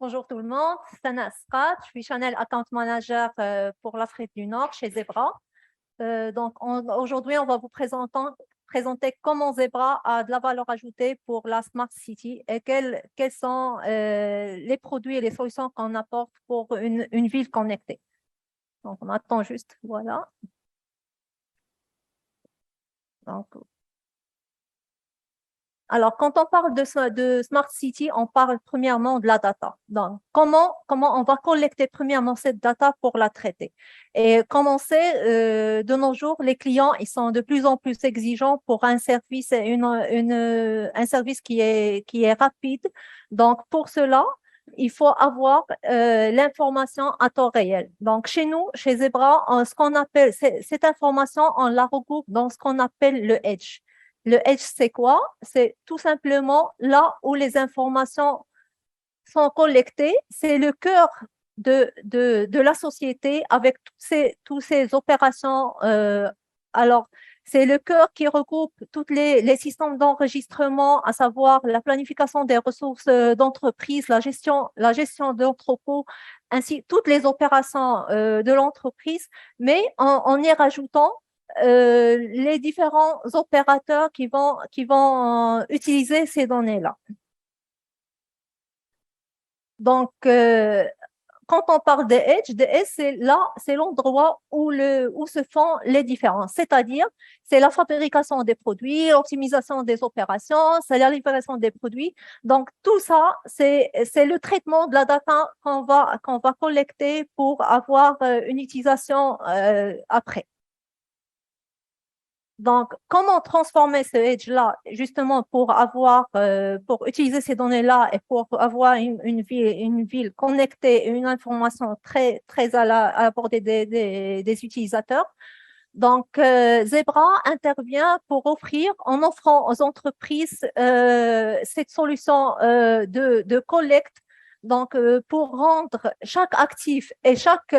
Bonjour tout le monde, c'est Sana Asqat, je suis Channel Account Manager pour l'Afrique du Nord chez Zebra. Aujourd'hui, on va vous présenter comment Zebra a de la valeur ajoutée pour la Smart City et quels sont les produits et les solutions qu'on apporte pour une ville connectée. Donc, on attend juste, voilà. Donc, alors, quand on parle de Smart City, on parle premièrement de la data. Donc, comment on va collecter premièrement cette data pour la traiter? Et comme on sait, de nos jours, les clients, ils sont de plus en plus exigeants pour un service, un service qui est rapide. Donc, pour cela, il faut avoir l'information à temps réel. Donc, chez nous, chez Zebra, ce qu'on appelle, cette information, on la regroupe dans ce qu'on appelle le edge. Le edge, c'est quoi? C'est tout simplement là où les informations sont collectées. C'est le cœur de la société avec toutes ces opérations. Alors, c'est le cœur qui regroupe tous les systèmes d'enregistrement, à savoir la planification des ressources d'entreprise, la gestion d'entrepôts, ainsi toutes les opérations de l'entreprise, mais en y rajoutant les différents opérateurs qui vont utiliser ces données-là. Donc, quand on parle des edge, c'est l'endroit où se font les différences. C'est-à-dire, c'est la fabrication des produits, l'optimisation des opérations, c'est la livraison des produits. Donc, tout ça, c'est le traitement de la data qu'on va collecter pour avoir une utilisation après. Donc, comment transformer ce edge-là, justement, pour utiliser ces données-là et pour avoir une ville connectée et une information très à la portée des utilisateurs. Donc, Zebra intervient pour en offrant aux entreprises cette solution de collecte. Donc, pour rendre chaque actif et chaque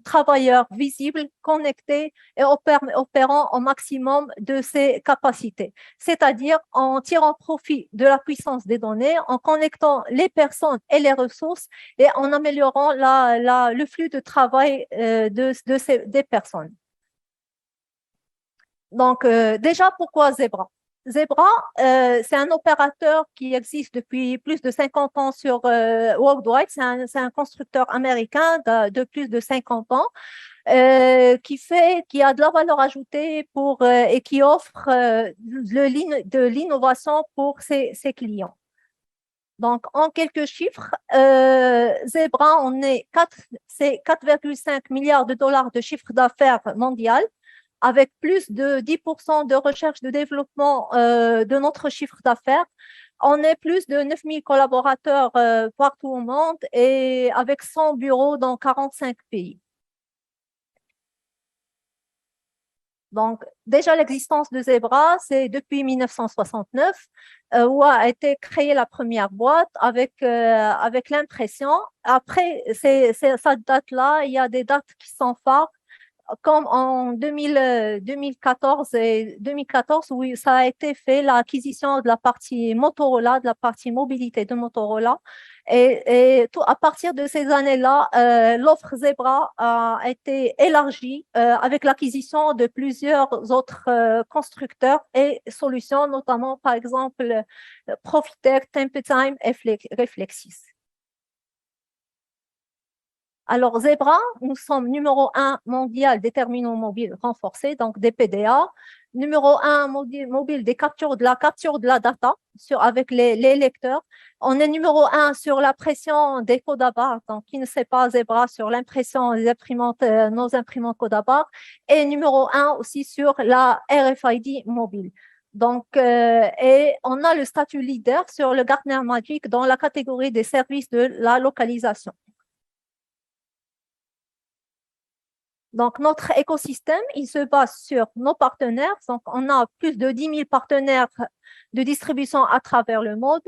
travailleur visible, connecté et opérant au maximum de ses capacités. C'est-à-dire en tirant profit de la puissance des données, en connectant les personnes et les ressources et en améliorant le flux de travail des personnes. Donc, déjà, pourquoi Zebra? Zebra, c'est un opérateur qui existe depuis plus de 50 ans sur Worldwide. C'est un constructeur américain de plus de 50 ans qui a de la valeur ajoutée et qui offre de l'innovation pour ses clients. Donc, en quelques chiffres, Zebra, c'est 4,5 milliards de dollars de chiffre d'affaires mondial, avec plus de 10% de recherche de développement de notre chiffre d'affaires. On est plus de 9000 collaborateurs partout au monde et avec 100 bureaux dans 45 pays. Donc, déjà, l'existence de Zebra, c'est depuis 1969, où a été créée la première boîte avec l'impression. Après, cette date-là, il y a des dates qui sont phares, comme en 2014 et 2014, où ça a été fait l'acquisition de la partie Motorola, de la partie mobilité de Motorola. À partir de ces années-là, l'offre Zebra a été élargie avec l'acquisition de plusieurs autres constructeurs et solutions, notamment par exemple Profitect, Temptime et Reflexis. Alors, Zebra, nous sommes numéro 1 mondial des terminaux mobiles renforcés, donc des PDA. Numéro 1 mobile de la capture de la data avec les lecteurs. On est numéro 1 sur la pression des codes à barres, donc qui ne sait pas Zebra sur l'impression des imprimantes, nos imprimantes codes à barres. Et numéro 1 aussi sur la RFID mobile. Donc, et on a le statut leader sur le Gartner Magic dans la catégorie des services de la localisation. Donc, notre écosystème, il se base sur nos partenaires. Donc, on a plus de 10 000 partenaires de distribution à travers le monde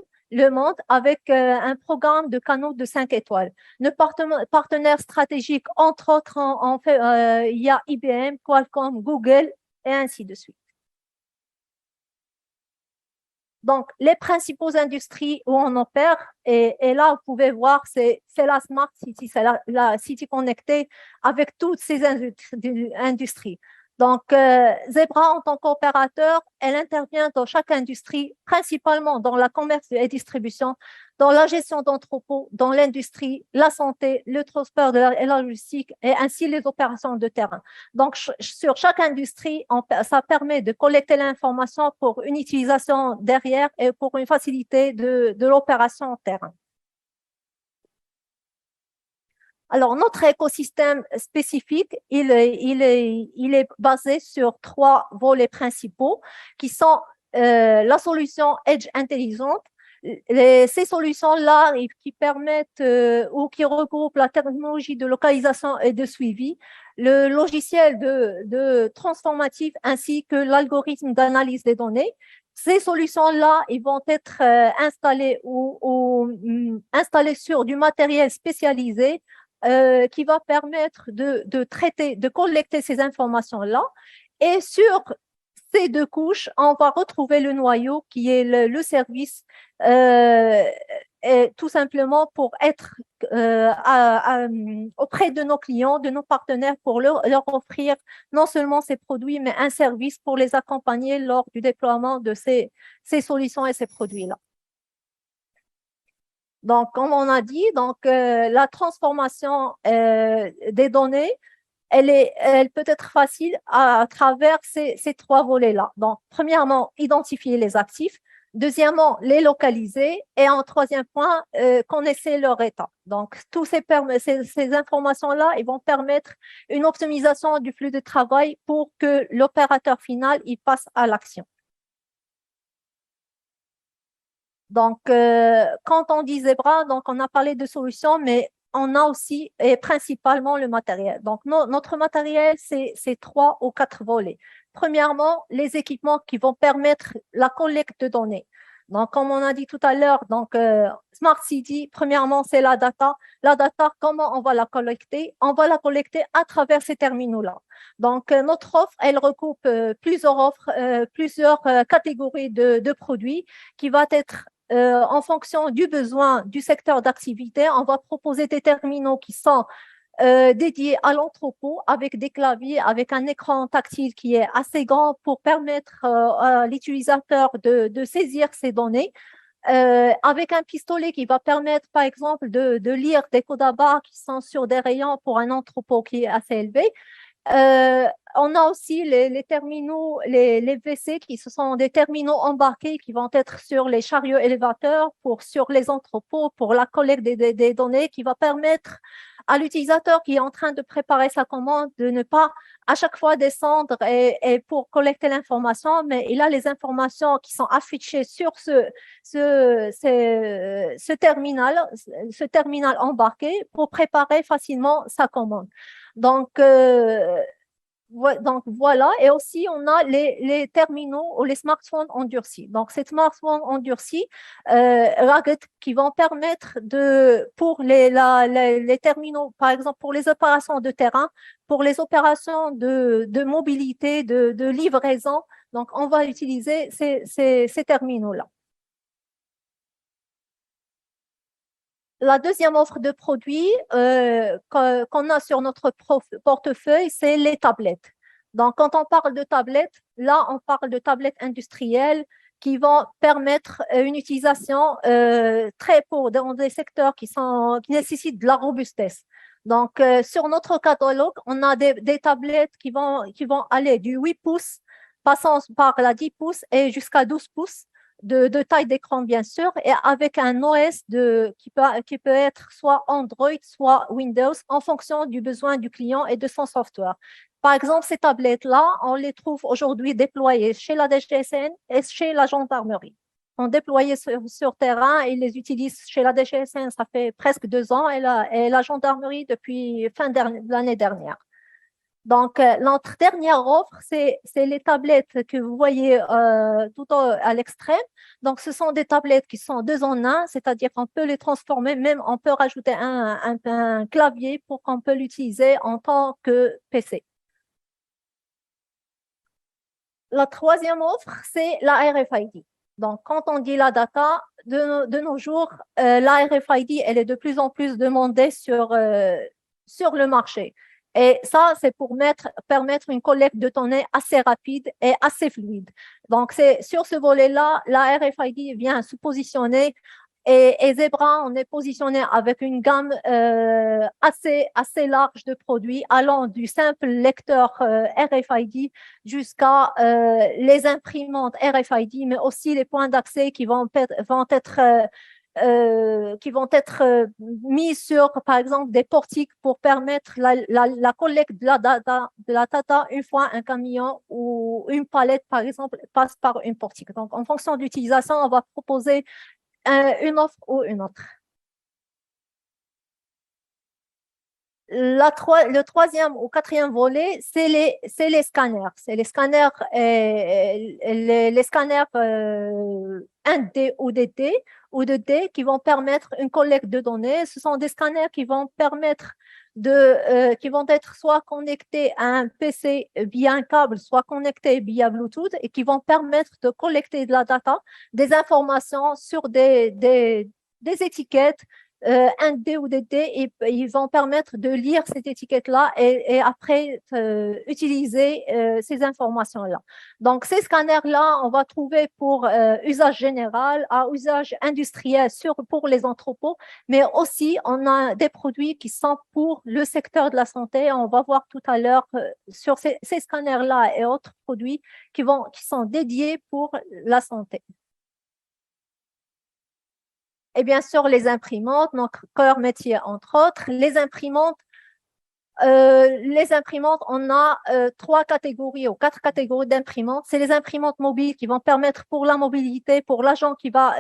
avec un programme de canaux de 5 étoiles. Nos partenaires stratégiques, entre autres, il y a IBM, Qualcomm, Google et ainsi de suite. Donc, les principaux industries où on opère, et là, vous pouvez voir, c'est la Smart City, c'est la city connectée avec toutes ces industries. Donc, Zebra, en tant qu'opérateur, elle intervient dans chaque industrie, principalement dans la commerce et distribution, dans la gestion d'entrepôts, dans l'industrie, la santé, le transport et la logistique, et ainsi les opérations de terrain. Donc, sur chaque industrie, ça permet de collecter l'information pour une utilisation derrière et pour une facilité de l'opération en terrain. Alors, notre écosystème spécifique, il est basé sur trois volets principaux qui sont la solution Edge intelligente. Ces solutions-là qui permettent ou qui regroupent la technologie de localisation et de suivi, le logiciel de transformatif ainsi que l'algorithme d'analyse des données. Ces solutions-là, ils vont être installées installées sur du matériel spécialisé qui va permettre de traiter, de collecter ces informations-là. Et sur ces deux couches, on va retrouver le noyau qui est le service, et tout simplement pour être auprès de nos clients, de nos partenaires, pour leur offrir non seulement ces produits, mais un service pour les accompagner lors du déploiement de ces solutions et ces produits-là. Donc, comme on a dit, la transformation des données, elle peut être facile à travers ces trois volets-là. Donc, premièrement, identifier les actifs. Deuxièmement, les localiser. Et en troisième point, connaître leur état. Donc, tous ces informations-là, ils vont permettre une optimisation du flux de travail pour que l'opérateur final il passe à l'action. Donc, quand on dit Zebra, donc on a parlé de solutions, mais on a aussi et principalement le matériel. Donc, notre matériel, c'est trois ou quatre volets. Premièrement, les équipements qui vont permettre la collecte de données. Donc, comme on a dit tout à l'heure, Smart City, premièrement, c'est la data. La data, comment on va la collecter? On va la collecter à travers ces terminaux-là. Donc, notre offre, elle recoupe plusieurs offres, plusieurs catégories de produits qui vont être en fonction du besoin du secteur d'activité. On va proposer des terminaux qui sont dédiés à l'entrepôt avec des claviers, avec un écran tactile qui est assez grand pour permettre à l'utilisateur de saisir ces données. Avec un pistolet qui va permettre, par exemple, de lire des codes à barres qui sont sur des rayons pour un entrepôt qui est assez élevé. On a aussi les terminaux, les WC qui ce sont des terminaux embarqués qui vont être sur les chariots élévateurs, sur les entrepôts, pour la collecte des données qui va permettre à l'utilisateur qui est en train de préparer sa commande de ne pas à chaque fois descendre et pour collecter l'information, mais il a les informations qui sont affichées sur ce terminal embarqué pour préparer facilement sa commande. Donc, donc voilà, et aussi on a les terminaux ou les smartphones endurcis. Donc ces smartphones endurcis, rugged, qui vont permettre pour les terminaux, par exemple pour les opérations de terrain, pour les opérations de mobilité, de livraison, donc on va utiliser ces terminaux-là. La deuxième offre de produits qu'on a sur notre portefeuille, c'est les tablettes. Donc, quand on parle de tablettes, là, on parle de tablettes industrielles qui vont permettre une utilisation très pour dans des secteurs qui nécessitent de la robustesse. Donc, sur notre catalogue, on a des tablettes qui vont aller du 8 pouces, passant par la 10 pouces et jusqu'à 12 pouces de taille d'écran, bien sûr, et avec un OS qui peut être soit Android, soit Windows, en fonction du besoin du client et de son software. Par exemple, ces tablettes-là, on les trouve aujourd'hui déployées chez la DGSN et chez la gendarmerie. On déployé sur terrain et les utilise chez la DGSN, ça fait presque 2 ans, et la gendarmerie depuis fin de l'année dernière. Donc, notre dernière offre, c'est les tablettes que vous voyez à l'extrême. Donc, ce sont des tablettes qui sont 2 en 1, c'est-à-dire qu'on peut les transformer, même on peut rajouter un clavier pour qu'on peut l'utiliser en tant que PC. La troisième offre, c'est la RFID. Donc, quand on dit la data, de nos jours, la RFID, elle est de plus en plus demandée sur le marché. Et ça, c'est pour permettre une collecte de données assez rapide et assez fluide. Donc, c'est sur ce volet-là, la RFID vient se positionner et Zebra, on est positionné avec une gamme assez large de produits, allant du simple lecteur RFID jusqu'à les imprimantes RFID, mais aussi les points d'accès qui vont être mis sur, par exemple, des portiques pour permettre la collecte de la data une fois un camion ou une palette, par exemple, passe par une portique. Donc, en fonction de l'utilisation, on va proposer une offre ou une autre. Le troisième ou quatrième volet, c'est les scanners. C'est les scanners, les scanners 1D ou DD ou 2D qui vont permettre une collecte de données. Ce sont des scanners qui vont permettre qui vont être soit connectés à un PC via un câble, soit connectés via Bluetooth et qui vont permettre de collecter de la data, des informations sur des étiquettes, un D ou des D, et ils vont permettre de lire cette étiquette-là et après utiliser ces informations-là. Donc, ces scanners-là, on va trouver pour usage général, à usage industriel pour les entrepôts, mais aussi on a des produits qui sont pour le secteur de la santé. On va voir tout à l'heure sur ces scanners-là et autres produits qui sont dédiés pour la santé. Et bien sûr, les imprimantes, notre cœur métier, entre autres. Les imprimantes, on a 3 catégories ou 4 catégories d'imprimantes. C'est les imprimantes mobiles qui vont permettre pour la mobilité, pour l'agent qui va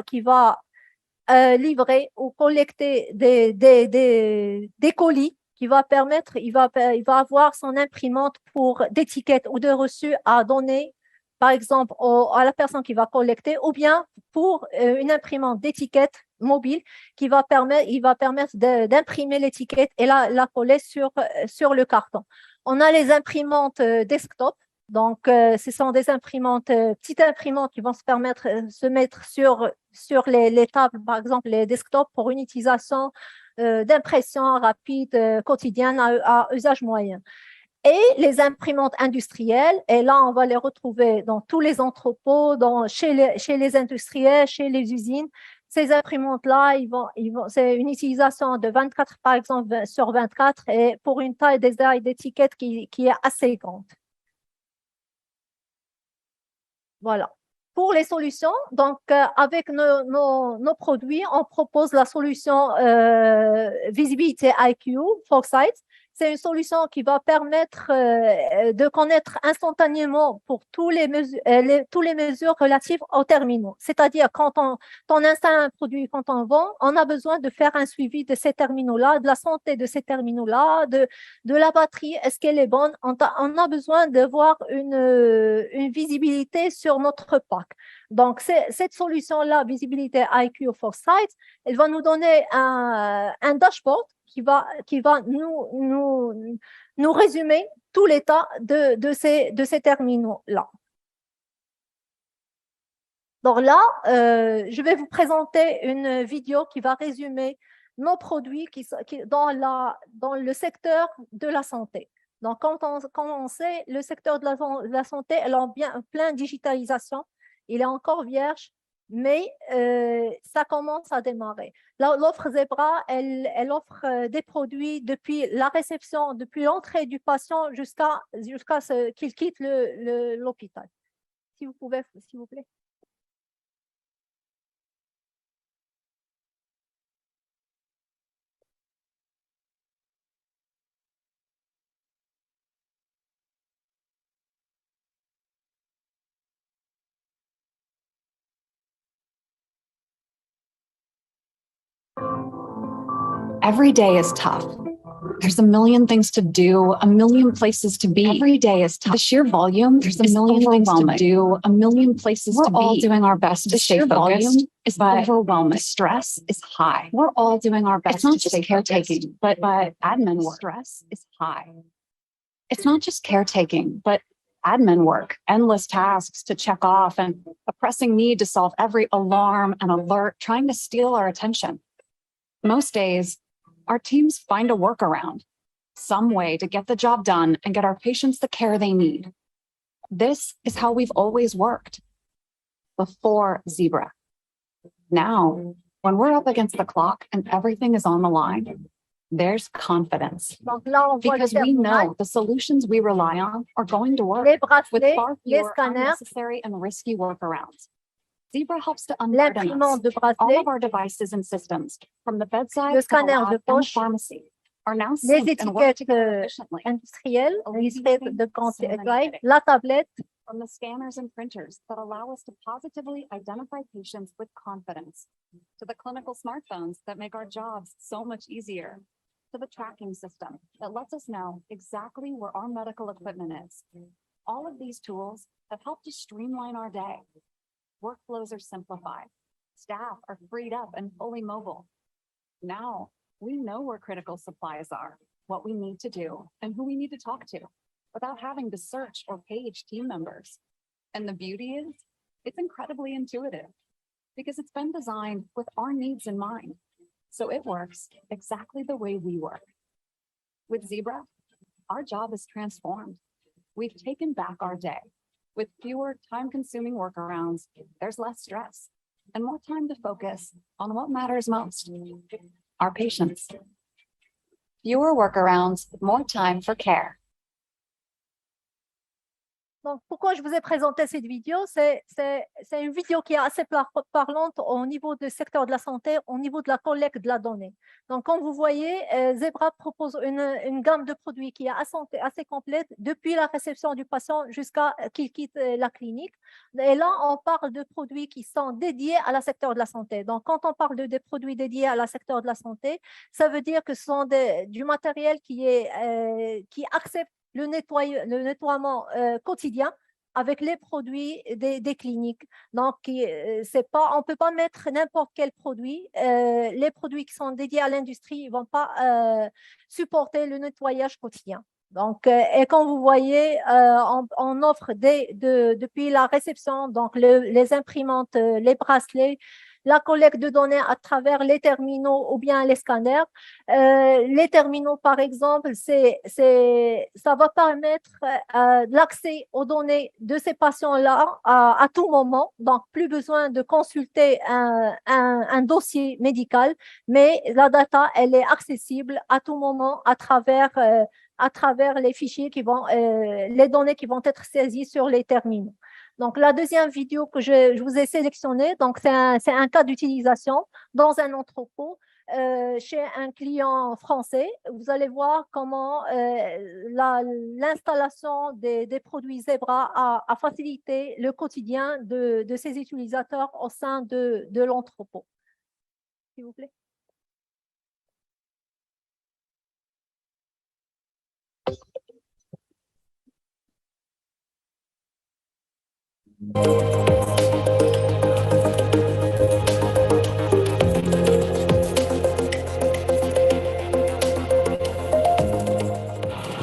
livrer ou collecter des colis, qui va permettre, il va avoir son imprimante pour d'étiquettes ou de reçus à donner, par exemple, à la personne qui va collecter, ou bien pour une imprimante d'étiquette mobile il va permettre d'imprimer l'étiquette et la coller sur le carton. On a les imprimantes desktop. Donc, ce sont des imprimantes, petites imprimantes qui vont se mettre sur les tables, par exemple les desktops, pour une utilisation d'impression rapide, quotidienne à usage moyen. Et les imprimantes industrielles, et là, on va les retrouver dans tous les entrepôts, chez les industriels, chez les usines. Ces imprimantes-là, c'est une utilisation de 24, par exemple, sur 24, et pour une taille d'étiquette qui est assez grande. Voilà. Pour les solutions, donc avec nos produits, on propose la solution Visibility IQ Foresight. C'est une solution qui va permettre de connaître instantanément pour toutes les mesures relatives aux terminaux. C'est-à-dire, quand on installe un produit, quand on vend, on a besoin de faire un suivi de ces terminaux-là, de la santé de ces terminaux-là, de la batterie, est-ce qu'elle est bonne? On a besoin de voir une visibilité sur notre pack. Donc, cette solution-là, Visibility IQ Foresight, elle va nous donner un dashboard qui va nous résumer tout l'état de ces terminaux-là. Donc là, je vais vous présenter une vidéo qui va résumer nos produits dans le secteur de la santé. Donc, quand on sait, le secteur de la santé, elle a bien plein de digitalisation. Il est encore vierge, mais ça commence à démarrer. L'offre Zebra, elle offre des produits depuis la réception, depuis l'entrée du patient jusqu'à ce qu'il quitte l'hôpital. Si vous pouvez, s'il vous plaît. Every day is tough. There's a million things to do, a million places to be. Every day is tough. The sheer volume, there's a million things to do, a million places to be. We're all doing our best to stay focused, is overwhelming. The stress is high. We're all doing our best to stay caretaking, but admin work. Stress is high. It's not just caretaking, but Admin work, endless tasks to check off, and a pressing need to solve every alarm and alert trying to steal our attention. Most days, our teams find a workaround, some way to get the job done and get our patients the care they need. This is how we've always worked before Zebra. Now, when we're up against the clock and everything is on the line, there's confidence Donc là, on voit le because we thermomètre, know the solutions we rely on are going to work les with bracelets, far les fewer scanners, unnecessary and risky workarounds. Zebra helps to unburden us. l'imprimante de All bracelet, of our devices and systems, from the bedside le to the scanner lab de and the poche, pharmacy, are now les synced and work étiquettes together efficiently. industrielles, livrées de So many quantité, things. la tablette, From the scanners and printers that allow us to positively identify patients with confidence, to the clinical smartphones that make our jobs so much easier, to the tracking system that lets us know exactly where our medical equipment is. All of these tools have helped to streamline our day. Workflows are simplified. Staff are freed up and fully mobile. Now, we know where critical supplies are, what we need to do, and who we need to talk to, without having to search or page team members. And the beauty is, it's incredibly intuitive because it's been designed with our needs in mind. So it works exactly the way we work. With Zebra, our job is transformed. We've taken back our day. With fewer time-consuming workarounds, there's less stress and more time to focus on what matters most, our patients. Fewer workarounds, more time for care. Donc, pourquoi je vous ai présenté cette vidéo? C'est une vidéo qui est assez parlante au niveau du secteur de la santé, au niveau de la collecte de la donnée. Donc, comme vous voyez, Zebra propose une gamme de produits qui est assez complète depuis la réception du patient jusqu'à qu'il quitte la clinique. Et là, on parle de produits qui sont dédiés à la secteur de la santé. Donc, quand on parle des produits dédiés à la secteur de la santé, ça veut dire que ce sont du matériel qui accepte le nettoiement quotidien avec les produits des cliniques. Donc, on ne peut pas mettre n'importe quel produit. Les produits qui sont dédiés à l'industrie ne vont pas supporter le nettoyage quotidien. Donc, et comme vous voyez, on offre depuis la réception, donc les imprimantes, les bracelets, la collecte de données à travers les terminaux ou bien les scanners. Les terminaux, par exemple, ça va permettre l'accès aux données de ces patients-là à tout moment. Donc, plus besoin de consulter un dossier médical, mais la data, elle est accessible à tout moment à travers les fichiers les données qui vont être saisies sur les terminaux. Donc, la deuxième vidéo que je vous ai sélectionnée, donc c'est un cas d'utilisation dans un entrepôt chez un client français. Vous allez voir comment l'installation des produits Zebra a facilité le quotidien de ces utilisateurs au sein de l'entrepôt. S'il vous plaît.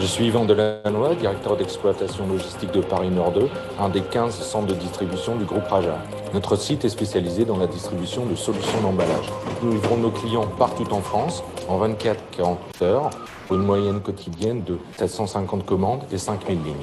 Je suis Yvan Delannoy, directeur d'exploitation logistique de Paris Nord 2, un des 15 centres de distribution du groupe Raja. Notre site est spécialisé dans la distribution de solutions d'emballage. Nous livrons nos clients partout en France en 24-48 heures pour une moyenne quotidienne de 750 commandes et 5000 lignes.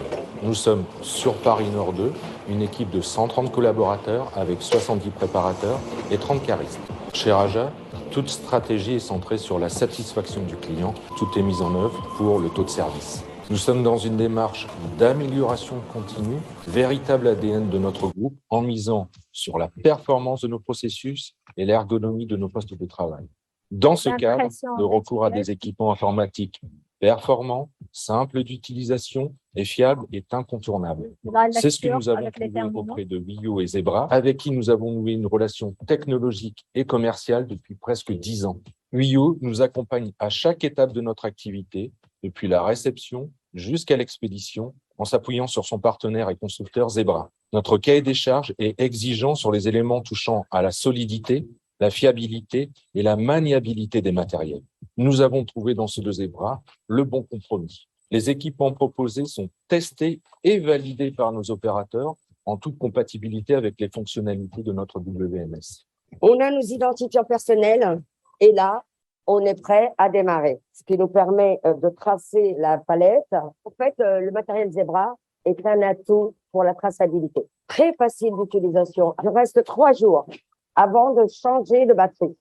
Nous sommes sur Paris Nord 2, une équipe de 130 collaborateurs avec 70 préparateurs et 30 caristes. Chez Raja, toute stratégie est centrée sur la satisfaction du client. Tout est mis en œuvre pour le taux de service. Nous sommes dans une démarche d'amélioration continue, véritable ADN de notre groupe, en misant sur la performance de nos processus et l'ergonomie de nos postes de travail. Dans ce cadre, le recours à des équipements informatiques performants, simples d'utilisation et fiables est incontournable. C'est ce que nous avons trouvé auprès de Wio et Zebra, avec qui nous avons noué une relation technologique et commerciale depuis presque 10 ans. Wio nous accompagne à chaque étape de notre activité, depuis la réception jusqu'à l'expédition, en s'appuyant sur son partenaire et constructeur Zebra. Notre cahier des charges est exigeant sur les éléments touchant à la solidité, la fiabilité et la maniabilité des matériels. Nous avons trouvé dans ces deux Zebra le bon compromis. Les équipements proposés sont testés et validés par nos opérateurs en toute compatibilité avec les fonctionnalités de notre WMS. On a nos identifiants personnels et là, on est prêt à démarrer, ce qui nous permet de tracer la palette. En fait, le matériel Zebra est un atout pour la traçabilité. Très facile d'utilisation. Il reste 3 jours avant de changer de batterie.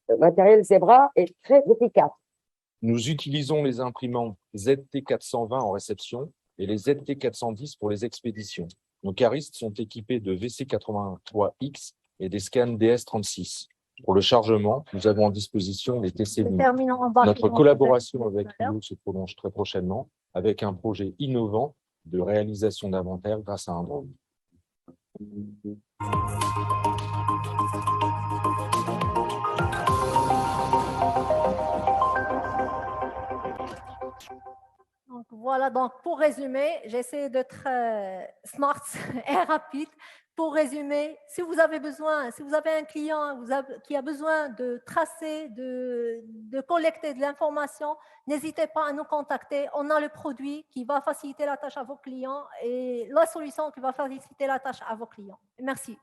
Le matériel Zebra est très efficace. Nous utilisons les imprimantes ZT420 en réception et les ZT410 pour les expéditions. Nos caristes sont équipés de VC83X et des scans DS36. Pour le chargement, nous avons en disposition les TC Lumi. Notre collaboration avec Rio se prolonge très prochainement avec un projet innovant de réalisation d'inventaire grâce à un drone. Donc, voilà, donc pour résumer, j'essaie d'être smart et rapide. Pour résumer, si vous avez un client qui a besoin de tracer, de collecter de l'information, n'hésitez pas à nous contacter. On a le produit qui va faciliter la tâche à vos clients et la solution qui va faciliter la tâche à vos clients. Merci.